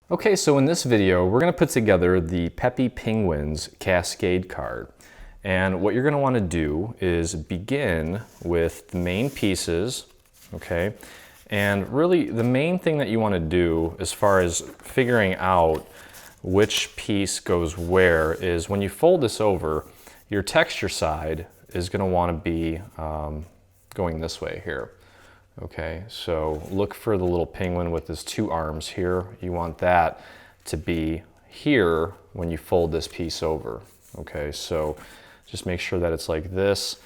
Okay, so in this video, we're going to put together the Peppy Penguins Cascade card. And what you're going to want to do is begin with the main pieces, okay? And really, the main thing that you want to do as far as figuring out which piece goes where is when you fold this over, your texture side is going to want to be going this way here. Okay, so look for the little penguin with his two arms here. You want that to be here when you fold this piece over. Okay, so just make sure that it's like this.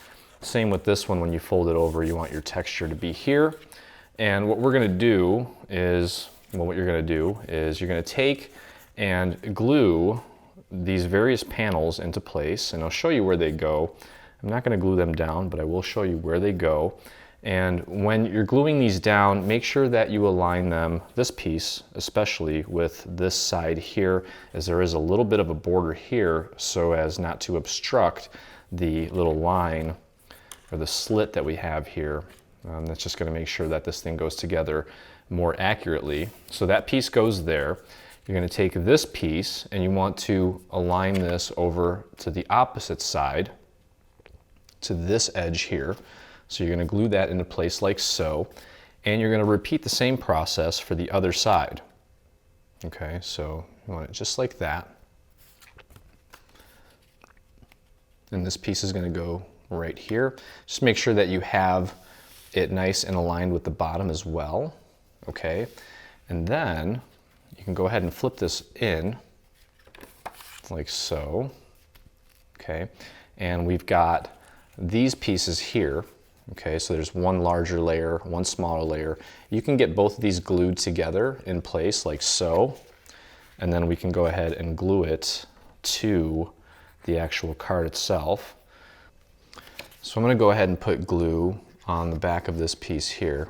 Same with this one, when you fold it over, you want your texture to be here. And what we're gonna do is, well, what you're gonna do is you're gonna take and glue these various panels into place, and I'll show you where they go. I'm not gonna glue them down, but I will show you where they go. And when you're gluing these down, make sure that you align them, this piece especially, with this side here, as there is a little bit of a border here so as not to obstruct the little line or the slit that we have here. That's just going to make sure that this thing goes together more accurately. So that piece goes there. You're going to take this piece and you want to align this over to the opposite side, to this edge here. So you're going to glue that into place like so, and you're going to repeat the same process for the other side. Okay, so you want it just like that. And this piece is going to go right here. Just make sure that you have it nice and aligned with the bottom as well. Okay, and then you can go ahead and flip this in like so. Okay, and we've got these pieces here. Okay, so there's one larger layer, one smaller layer. You can get both of these glued together in place like so, and then we can go ahead and glue it to the actual card itself. So I'm going to go ahead and put glue on the back of this piece here.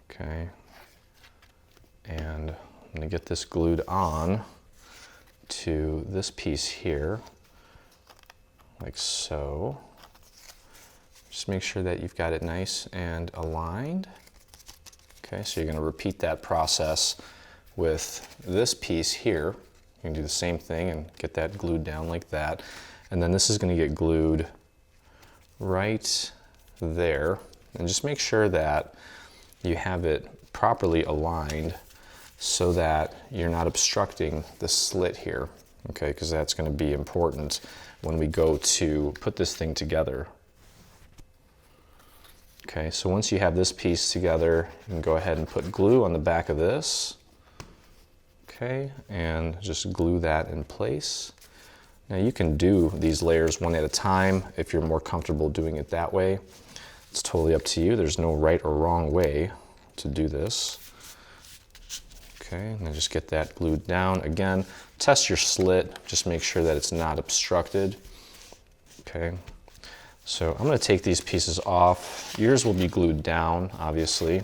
Okay, and I'm going to get this glued on to this piece here, like so. Just make sure that you've got it nice and aligned. Okay, so you're going to repeat that process with this piece here. You can do the same thing and get that glued down like that. And then this is going to get glued right there. And just make sure that you have it properly aligned so that you're not obstructing the slit here. Okay, because that's going to be important when we go to put this thing together. Okay, so once you have this piece together, you can go ahead and put glue on the back of this. Okay, and just glue that in place. Now you can do these layers one at a time if you're more comfortable doing it that way. It's totally up to you. There's no right or wrong way to do this. Okay, and then just get that glued down. Again, test your slit. Just make sure that it's not obstructed. Okay. So I'm going to take these pieces off. Yours will be glued down, obviously.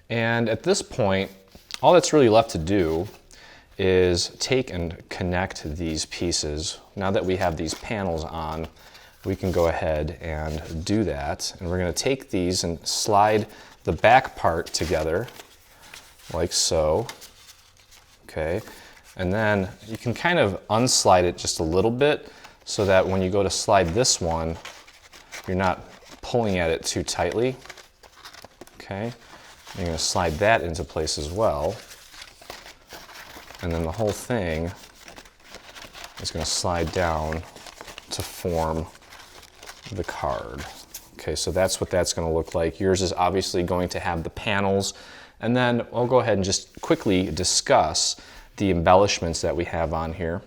And at this point, all that's really left to do is take and connect these pieces. Now that we have these panels on, we can go ahead and do that. And we're going to take these and slide the back part together, like so. Okay. And then you can kind of unslide it just a little bit so that when you go to slide this one, you're not pulling at it too tightly. Okay, you're going to slide that into place as well. And then the whole thing is going to slide down to form the card. Okay, so that's what that's going to look like. Yours is obviously going to have the panels. And then I'll go ahead and just quickly discuss the embellishments that we have on here.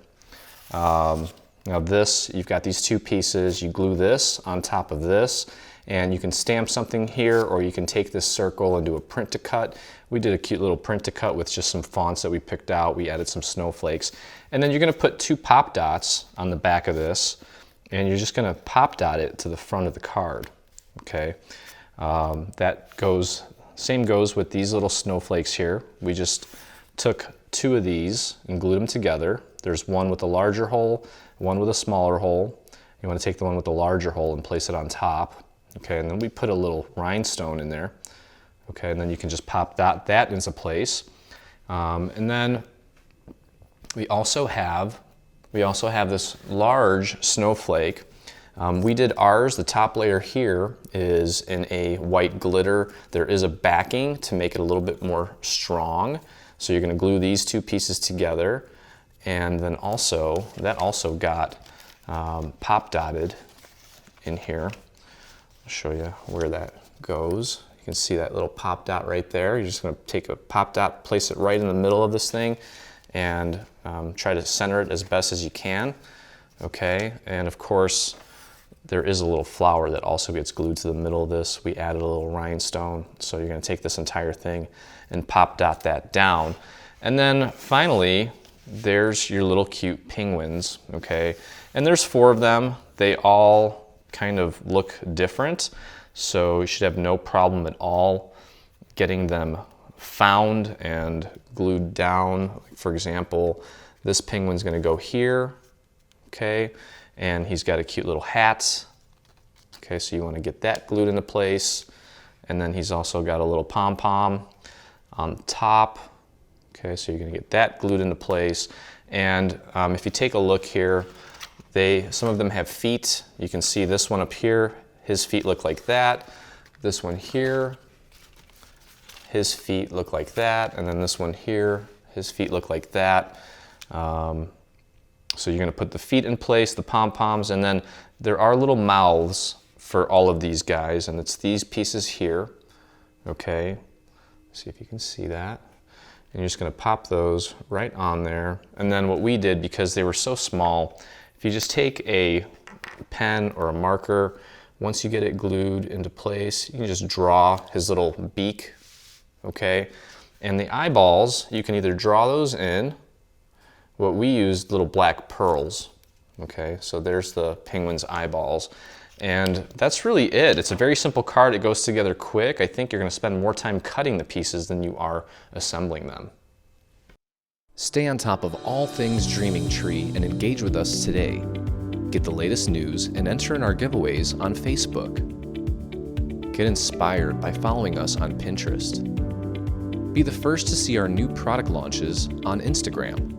Now this, you've got these two pieces, you glue this on top of this, and you can stamp something here, or you can take this circle and do a print to cut. We did a cute little print to cut with just some fonts that we picked out. We added some snowflakes. And then you're going to put two pop dots on the back of this, and you're just going to pop dot it to the front of the card. Okay, same goes with these little snowflakes here. We just took two of these and glued them together. There's one with a larger hole, one with a smaller hole. You want to take the one with the larger hole and place it on top. Okay, and then we put a little rhinestone in there. Okay, and then you can just pop that into place. And then we also have this large snowflake. We did ours, the top layer here is in a white glitter. There is a backing to make it a little bit more strong. So you're gonna glue these two pieces together. And then also, that also got pop dotted in here. I'll show you where that goes. You can see that little pop dot right there. You're just gonna take a pop dot, place it right in the middle of this thing, and try to center it as best as you can, okay? And of course, there is a little flower that also gets glued to the middle of this. We added a little rhinestone, so you're gonna take this entire thing and pop dot that down. And then finally, there's your little cute penguins, okay? And there's 4 of them. They all kind of look different, so you should have no problem at all getting them found and glued down. For example, this penguin's gonna go here, okay? And he's got a cute little hat, okay? So you wanna get that glued into place. And then he's also got a little pom-pom on the top, okay? So you're gonna get that glued into place. And if you take a look here, some of them have feet. You can see this one up here, his feet look like that. This one here, his feet look like that. And then this one here, his feet look like that. So you're gonna put the feet in place, the pom-poms, and then there are little mouths for all of these guys, and it's these pieces here, okay? See if you can see that. And you're just gonna pop those right on there. And then what we did, because they were so small, if you just take a pen or a marker, once you get it glued into place, you can just draw his little beak, okay? And the eyeballs, you can either draw those in. What we used, little black pearls, okay? So there's the penguin's eyeballs. And that's really it. It's a very simple card. It goes together quick. I think you're gonna spend more time cutting the pieces than you are assembling them. Stay on top of all things Dreaming Tree and engage with us today. Get the latest news and enter in our giveaways on Facebook. Get inspired by following us on Pinterest. Be the first to see our new product launches on Instagram.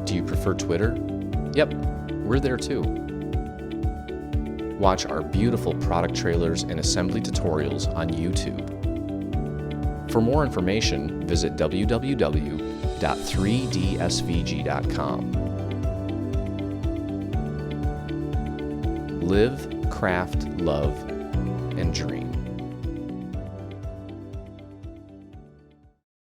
Do you prefer Twitter? Yep, we're there too. Watch our beautiful product trailers and assembly tutorials on YouTube. For more information, visit www.3dsvg.com. Live, craft, love, and dream.